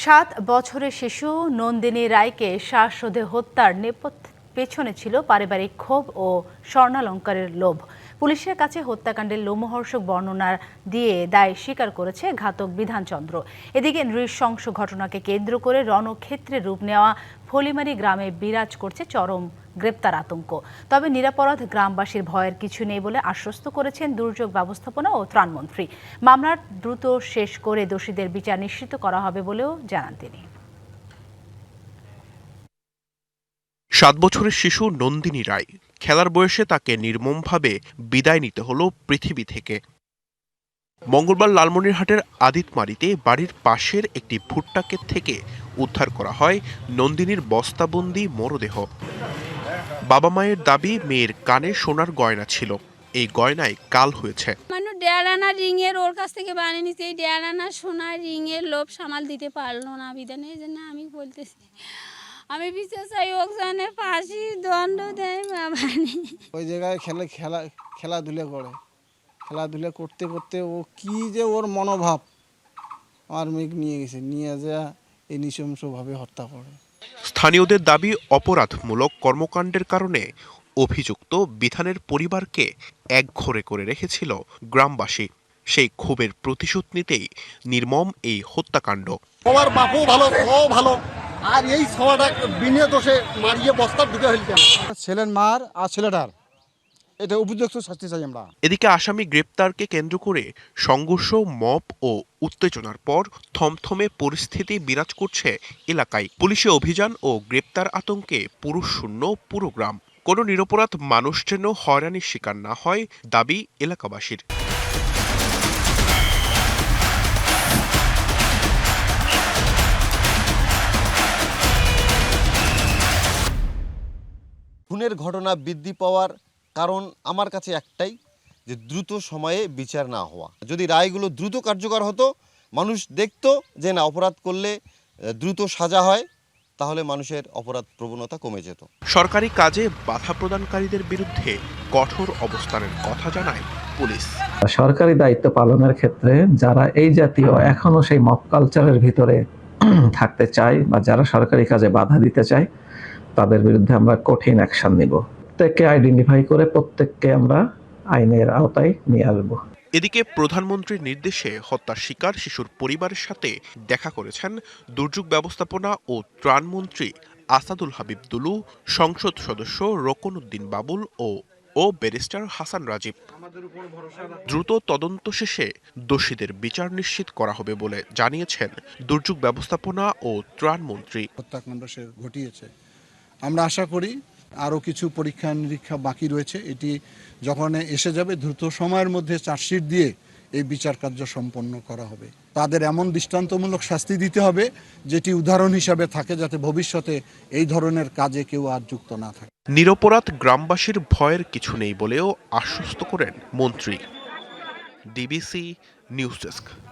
7 বছরের শিশু নন্দিনী রায়কে শ্বাসরোধে হত্যার পেছনে ছিল পারিবারিক ক্ষোভ ও স্বর্ণালংকারের লোভ। পুলিশের কাছে হত্যাকাণ্ডের লোমহর্ষক বর্ণনা দিয়ে দায় স্বীকার করেছে ঘাতক বিধানচন্দ্র। এদিকে নৃশংস ঘটনাকে কেন্দ্র করে রণক্ষেত্রে রূপ নেওয়া ফলিমারি গ্রামে বিরাজ করছে চরম গ্রেপ্তার আতঙ্ক। তবে নিরাপরাধ গ্রামবাসীর ভয়ের কিছু নেই বলে আশ্বস্ত করেছেন দুর্যোগ ব্যবস্থাপনা ও ত্রাণমন্ত্রী। মামলা দ্রুত শেষ করে দোষীদের বিচার নিশ্চিত করা হবে বলেও জানান তিনি। 7 বছরের শিশু নন্দিনী রায়, খেলার বয়সে তাকে নির্মমভাবে বিদায় নিতে হলো পৃথিবী থেকে। মঙ্গলবার লালমনিরহাটের আদিতমারিতে বাড়ির পাশের একটি ভুট্টাক্ষেত থেকে উদ্ধার করা হয় নন্দিনীর বস্তাবন্দি মরদেহ। বাবা মায়ের দাবি, মেয়ের কানে সোনার গয়না ছিল, এই গয়নায় কাল হয়েছে। মানুষ 1.5 আনা রিংয়ের ওর কাছ থেকে বানিয়ে নিচ্ছে, এই 1.5 আনা সোনার রিংয়ের লোভ সামাল দিতে পারলো না বিধানে। এই জন্য আমি বলতেছি, আমি বিচার চাই, ওখানে ফাঁসি দণ্ড দেয় বাবানি। ওই জায়গায় খেলাধুলা করে, খেলাধুলা করতে করতে ও কি যে ওর মনোভাব আমার মেয়েকে নিয়ে গেছে, নিয়ে যা এই নৃশংসভাবে হত্যা করে। স্থানীয়দের দাবি, অপরাধমূলক কর্মকাণ্ডের কারণে অভিযুক্ত বিধানের পরিবারকে একঘরে করে রেখেছিল গ্রামবাসী। সেই ক্ষোভের প্রতিশোধ নিতেই নির্মম এই হত্যাকাণ্ড। সবার বাপও ভালো, সব ভালো, আর এই সবাটা বিনা দোষে মারিয়ে বস্তার ঢুকে হইল কেন? ছেলের মার আর ছেলেটার এটা উপযুক্ত শাস্তি চাই আমরা। এদিকে আসামি গ্রেপ্তারকে কেন্দ্র করে সংঘর্ষ, মব ও উত্তেজনার পর থমথমে পরিস্থিতি বিরাজ করছে এলাকায়। পুলিশি অভিযান ও গ্রেপ্তার আতঙ্কে পুরুষশূন্য পুরো গ্রাম। কোনো নিরপরাধ মানুষ যেন হয়রানির শিকার না হয়, দাবি এলাকাবাসীর। খুনের ঘটনা বৃদ্ধি পাওয়ার কারণ আমার কাছে একটাই, যে দ্রুত সময়ে বিচার না হওয়া। যদি রায়গুলো দ্রুত কার্যকর হতো, মানুষ দেখতো যে না, অপরাধ করলে দ্রুত সাজা হয়, তাহলে মানুষের অপরাধ প্রবণতা কমে যেত। সরকারি কাজে বাধা প্রদানকারীদের বিরুদ্ধে কঠোর অবস্থানের কথা জানায় পুলিশ। সরকারি দায়িত্ব পালনের ক্ষেত্রে যারা এই জাতীয় এখনো সেই মব কালচারের ভিতরে থাকতে চায় বা যারা সরকারি কাজে বাধা দিতে চায়, তাদের বিরুদ্ধে আমরা কঠিন অ্যাকশন নিব। প্রত্যেককে আইডেন্টিফাই করে প্রত্যেককে আমরা আইনের আওতায় নিয়ে আসবো। এদিকে প্রধানমন্ত্রীর নির্দেশে হত্যার শিকার শিশুর পরিবারের সাথে দেখা করেছেন দুর্যোগ ব্যবস্থাপনা ও ত্রাণমন্ত্রী আসাদুল হাবিব দুলু, সংসদ সদস্য রোকন উদ্দিন বাবুল ও ব্যারিস্টার হাসান রাজীব। দ্রুত তদন্ত শেষে দোষীদের বিচার নিশ্চিত করা হবে বলে জানিয়েছেন দুর্যোগ ব্যবস্থাপনা ও ত্রাণমন্ত্রী। হত্যাকাণ্ড সে ঘটিয়েছে, আমরা আশা করি আরও কিছু পরীক্ষা নিরীক্ষা বাকি রয়েছে। এটি যখন এসে যাবে, দ্রুত সময়ের মধ্যে চার্জশিট দিয়ে এই বিচার কার্য সম্পন্ন করা হবে। তাদের এমন দৃষ্টান্তমূলক শাস্তি দিতে হবে যেটি উদাহরণ হিসাবে থাকে, যাতে ভবিষ্যতে এই ধরনের কাজে কেউ আর যুক্ত না থাকে। নিরপরাধ গ্রামবাসীর ভয়ের কিছু নেই বলেও আশ্বস্ত করেন মন্ত্রী। DBC news desk.